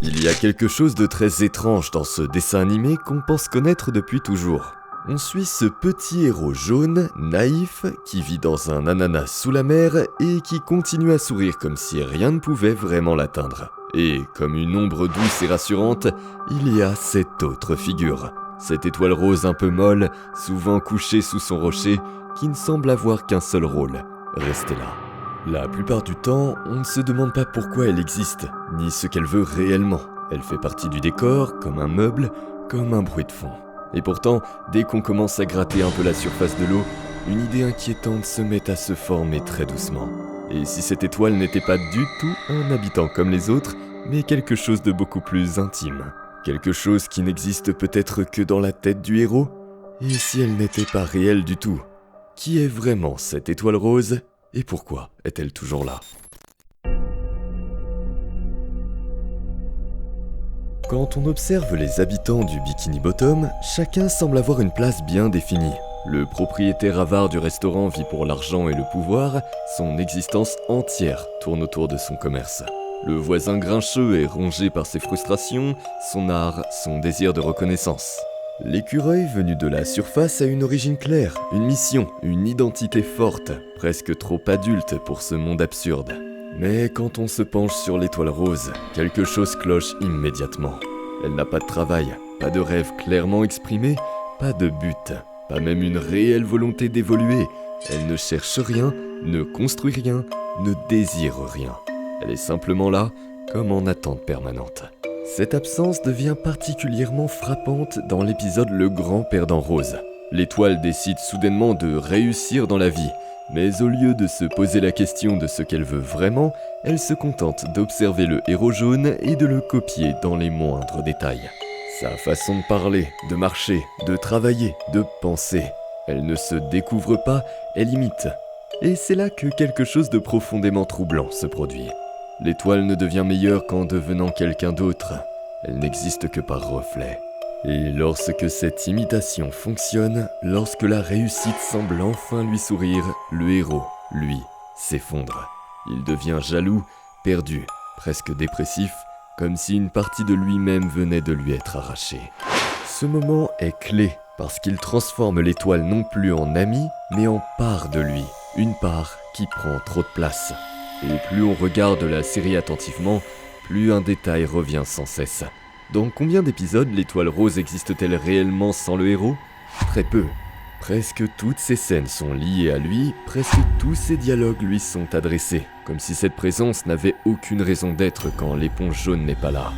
Il y a quelque chose de très étrange dans ce dessin animé qu'on pense connaître depuis toujours. On suit ce petit héros jaune, naïf, qui vit dans un ananas sous la mer et qui continue à sourire comme si rien ne pouvait vraiment l'atteindre. Et comme une ombre douce et rassurante, il y a cette autre figure. Cette étoile rose un peu molle, souvent couchée sous son rocher, qui ne semble avoir qu'un seul rôle, rester là. La plupart du temps, on ne se demande pas pourquoi elle existe, ni ce qu'elle veut réellement. Elle fait partie du décor, comme un meuble, comme un bruit de fond. Et pourtant, dès qu'on commence à gratter un peu la surface de l'eau, une idée inquiétante se met à se former très doucement. Et si cette étoile n'était pas du tout un habitant comme les autres, mais quelque chose de beaucoup plus intime. Quelque chose qui n'existe peut-être que dans la tête du héros? Et si elle n'était pas réelle du tout? Qui est vraiment cette étoile rose? Et pourquoi est-elle toujours là? Quand on observe les habitants du Bikini Bottom, chacun semble avoir une place bien définie. Le propriétaire avare du restaurant vit pour l'argent et le pouvoir, son existence entière tourne autour de son commerce. Le voisin grincheux est rongé par ses frustrations, son art, son désir de reconnaissance. L'écureuil venu de la surface a une origine claire, une mission, une identité forte, presque trop adulte pour ce monde absurde. Mais quand on se penche sur l'étoile rose, quelque chose cloche immédiatement. Elle n'a pas de travail, pas de rêve clairement exprimé, pas de but, pas même une réelle volonté d'évoluer. Elle ne cherche rien, ne construit rien, ne désire rien. Elle est simplement là, comme en attente permanente. Cette absence devient particulièrement frappante dans l'épisode Le Grand Perdant Rose. L'étoile décide soudainement de réussir dans la vie, mais au lieu de se poser la question de ce qu'elle veut vraiment, elle se contente d'observer le héros jaune et de le copier dans les moindres détails. Sa façon de parler, de marcher, de travailler, de penser. Elle ne se découvre pas, elle imite. Et c'est là que quelque chose de profondément troublant se produit. L'étoile ne devient meilleure qu'en devenant quelqu'un d'autre. Elle n'existe que par reflet. Et lorsque cette imitation fonctionne, lorsque la réussite semble enfin lui sourire, le héros, lui, s'effondre. Il devient jaloux, perdu, presque dépressif, comme si une partie de lui-même venait de lui être arrachée. Ce moment est clé parce qu'il transforme l'étoile non plus en ami, mais en part de lui, une part qui prend trop de place. Et plus on regarde la série attentivement, plus un détail revient sans cesse. Dans combien d'épisodes l'étoile rose existe-t-elle réellement sans le héros? Très peu. Presque toutes ces scènes sont liées à lui, presque tous ses dialogues lui sont adressés, comme si cette présence n'avait aucune raison d'être quand l'éponge jaune n'est pas là.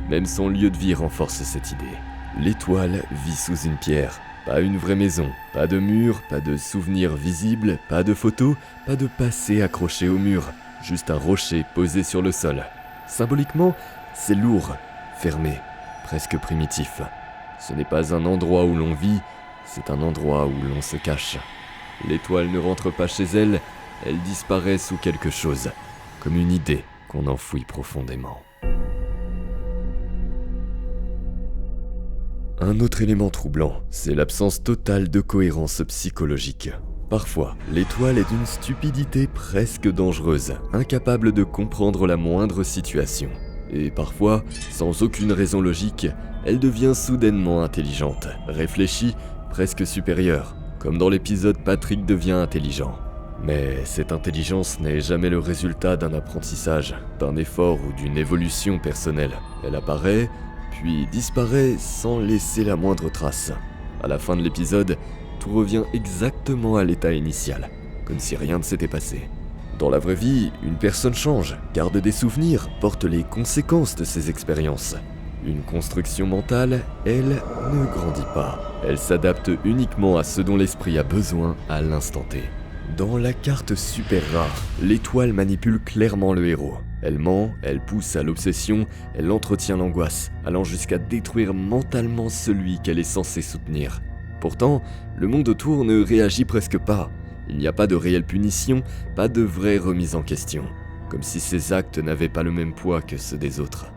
Même son lieu de vie renforce cette idée. L'étoile vit sous une pierre. Pas une vraie maison, pas de mur, pas de souvenirs visibles, pas de photos, pas de passé accroché au mur. Juste un rocher posé sur le sol. Symboliquement, c'est lourd, fermé, presque primitif. Ce n'est pas un endroit où l'on vit, c'est un endroit où l'on se cache. L'étoile ne rentre pas chez elle, elle disparaît sous quelque chose, comme une idée qu'on enfouit profondément. Un autre élément troublant, c'est l'absence totale de cohérence psychologique. Parfois, l'étoile est d'une stupidité presque dangereuse, incapable de comprendre la moindre situation. Et parfois, sans aucune raison logique, elle devient soudainement intelligente, réfléchie, presque supérieure, comme dans l'épisode Patrick devient intelligent. Mais cette intelligence n'est jamais le résultat d'un apprentissage, d'un effort ou d'une évolution personnelle. Elle apparaît, puis disparaît sans laisser la moindre trace. À la fin de l'épisode, tout revient exactement à l'état initial, comme si rien ne s'était passé. Dans la vraie vie, une personne change, garde des souvenirs, porte les conséquences de ses expériences. Une construction mentale, elle, ne grandit pas. Elle s'adapte uniquement à ce dont l'esprit a besoin à l'instant T. Dans la carte super rare, l'étoile manipule clairement le héros. Elle ment, elle pousse à l'obsession, elle entretient l'angoisse, allant jusqu'à détruire mentalement celui qu'elle est censée soutenir. Pourtant, le monde autour ne réagit presque pas. Il n'y a pas de réelle punition, pas de vraie remise en question. Comme si ses actes n'avaient pas le même poids que ceux des autres.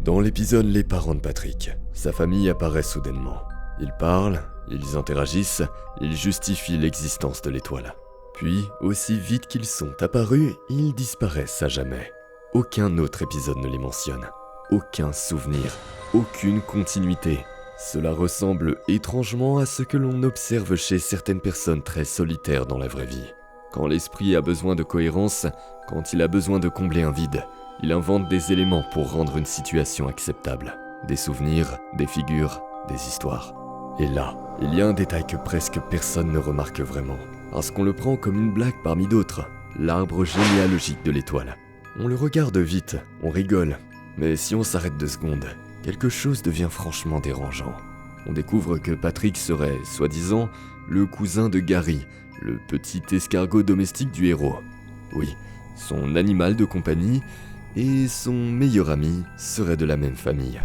Dans l'épisode Les parents de Patrick, sa famille apparaît soudainement. Ils parlent, ils interagissent, ils justifient l'existence de l'étoile. Puis, aussi vite qu'ils sont apparus, ils disparaissent à jamais. Aucun autre épisode ne les mentionne. Aucun souvenir, aucune continuité. Cela ressemble étrangement à ce que l'on observe chez certaines personnes très solitaires dans la vraie vie. Quand l'esprit a besoin de cohérence, quand il a besoin de combler un vide, il invente des éléments pour rendre une situation acceptable. Des souvenirs, des figures, des histoires. Et là, il y a un détail que presque personne ne remarque vraiment, parce qu'on le prend comme une blague parmi d'autres, l'arbre généalogique de l'étoile. On le regarde vite, on rigole, mais si on s'arrête 2 secondes, quelque chose devient franchement dérangeant. On découvre que Patrick serait, soi-disant, le cousin de Gary, le petit escargot domestique du héros. Oui, son animal de compagnie et son meilleur ami seraient de la même famille.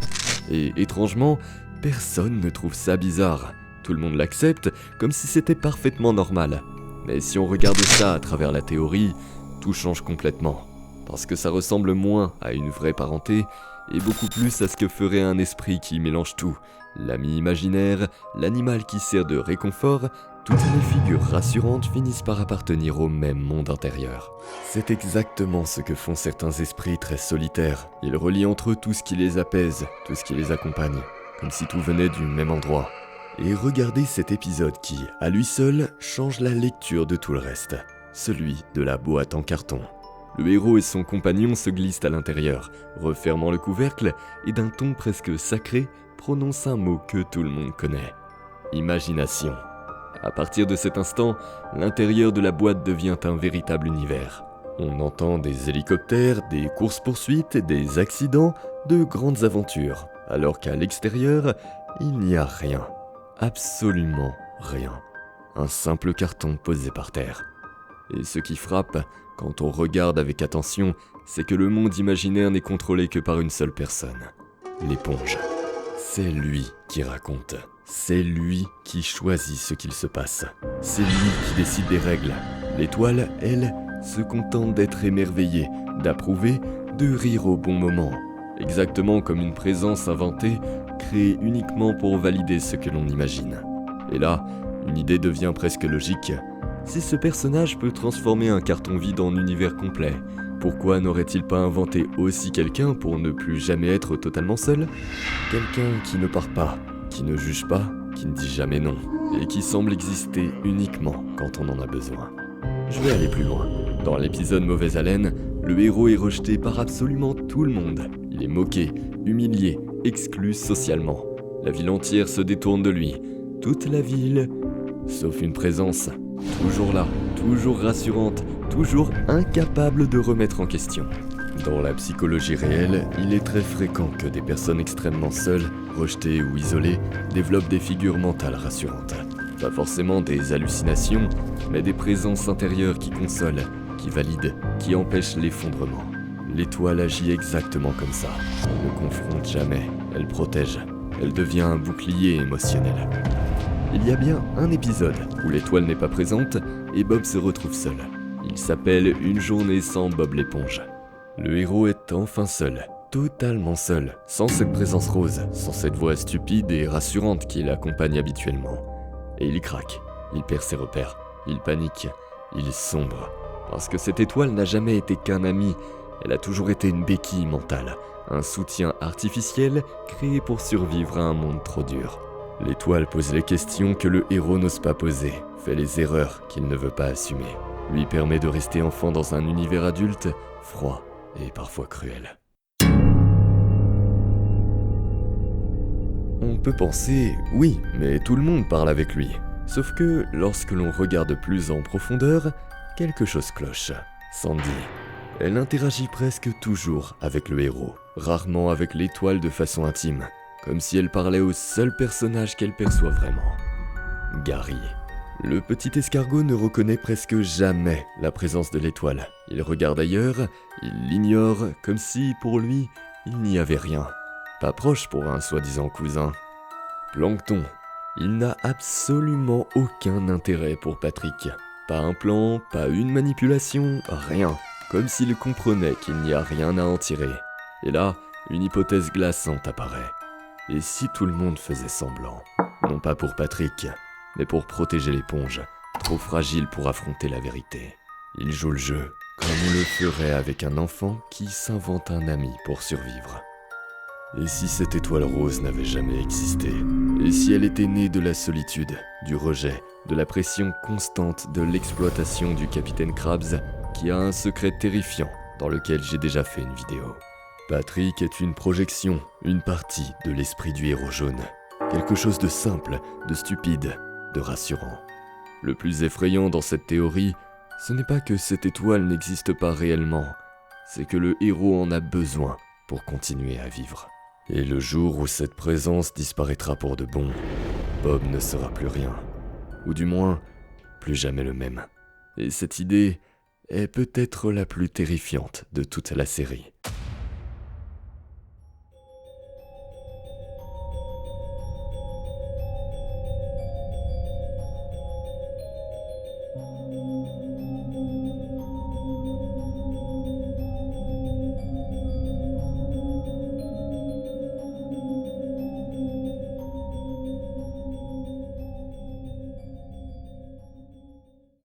Et étrangement, personne ne trouve ça bizarre. Tout le monde l'accepte comme si c'était parfaitement normal. Mais si on regarde ça à travers la théorie, tout change complètement. Parce que ça ressemble moins à une vraie parenté et beaucoup plus à ce que ferait un esprit qui mélange tout. L'ami imaginaire, l'animal qui sert de réconfort, toutes les figures rassurantes finissent par appartenir au même monde intérieur. C'est exactement ce que font certains esprits très solitaires. Ils relient entre eux tout ce qui les apaise, tout ce qui les accompagne, comme si tout venait du même endroit. Et regardez cet épisode qui, à lui seul, change la lecture de tout le reste. Celui de la boîte en carton. Le héros et son compagnon se glissent à l'intérieur, refermant le couvercle et d'un ton presque sacré, prononcent un mot que tout le monde connaît. Imagination. À partir de cet instant, l'intérieur de la boîte devient un véritable univers. On entend des hélicoptères, des courses-poursuites, des accidents, de grandes aventures, alors qu'à l'extérieur, il n'y a rien. Absolument rien. Un simple carton posé par terre. Et ce qui frappe, quand on regarde avec attention, c'est que le monde imaginaire n'est contrôlé que par une seule personne. L'éponge. C'est lui qui raconte. C'est lui qui choisit ce qu'il se passe. C'est lui qui décide des règles. L'étoile, elle, se contente d'être émerveillée, d'approuver, de rire au bon moment. Exactement comme une présence inventée, créée uniquement pour valider ce que l'on imagine. Et là, une idée devient presque logique. Si ce personnage peut transformer un carton vide en univers complet, pourquoi n'aurait-il pas inventé aussi quelqu'un pour ne plus jamais être totalement seul ? Quelqu'un qui ne part pas, qui ne juge pas, qui ne dit jamais non, et qui semble exister uniquement quand on en a besoin. Je vais aller plus loin. Dans l'épisode Mauvaise Haleine, le héros est rejeté par absolument tout le monde. Il est moqué, humilié, exclu socialement. La ville entière se détourne de lui. Toute la ville, sauf une présence. Toujours là, toujours rassurante, toujours incapable de remettre en question. Dans la psychologie réelle, il est très fréquent que des personnes extrêmement seules, rejetées ou isolées, développent des figures mentales rassurantes. Pas forcément des hallucinations, mais des présences intérieures qui consolent, qui valident, qui empêchent l'effondrement. L'étoile agit exactement comme ça. Elle ne confronte jamais, elle protège. Elle devient un bouclier émotionnel. Il y a bien un épisode où l'étoile n'est pas présente et Bob se retrouve seul. Il s'appelle Une journée sans Bob l'éponge. Le héros est enfin seul, totalement seul, sans cette présence rose, sans cette voix stupide et rassurante qui l'accompagne habituellement. Et il craque, il perd ses repères, il panique, il sombre. Parce que cette étoile n'a jamais été qu'un ami, elle a toujours été une béquille mentale, un soutien artificiel créé pour survivre à un monde trop dur. L'étoile pose les questions que le héros n'ose pas poser, fait les erreurs qu'il ne veut pas assumer, lui permet de rester enfant dans un univers adulte, froid et parfois cruel. On peut penser, oui, mais tout le monde parle avec lui. Sauf que, lorsque l'on regarde plus en profondeur, quelque chose cloche. Sandy. Elle interagit presque toujours avec le héros, rarement avec l'étoile de façon intime, comme si elle parlait au seul personnage qu'elle perçoit vraiment. Gary. Le petit escargot ne reconnaît presque jamais la présence de l'étoile. Il regarde ailleurs, il l'ignore, comme si, pour lui, il n'y avait rien. Pas proche pour un soi-disant cousin. Plancton. Il n'a absolument aucun intérêt pour Patrick. Pas un plan, pas une manipulation, rien. Comme s'il comprenait qu'il n'y a rien à en tirer. Et là, une hypothèse glaçante apparaît. Et si tout le monde faisait semblant ? Non pas pour Patrick, mais pour protéger l'éponge, trop fragile pour affronter la vérité. Il joue le jeu, comme on le ferait avec un enfant qui s'invente un ami pour survivre. Et si cette étoile rose n'avait jamais existé? Et si elle était née de la solitude, du rejet, de la pression constante de l'exploitation du capitaine Krabs, qui a un secret terrifiant dans lequel j'ai déjà fait une vidéo? Patrick est une projection, une partie de l'esprit du héros jaune. Quelque chose de simple, de stupide, de rassurant. Le plus effrayant dans cette théorie, ce n'est pas que cette étoile n'existe pas réellement, c'est que le héros en a besoin pour continuer à vivre. Et le jour où cette présence disparaîtra pour de bon, Bob ne sera plus rien. Ou du moins, plus jamais le même. Et cette idée est peut-être la plus terrifiante de toute la série.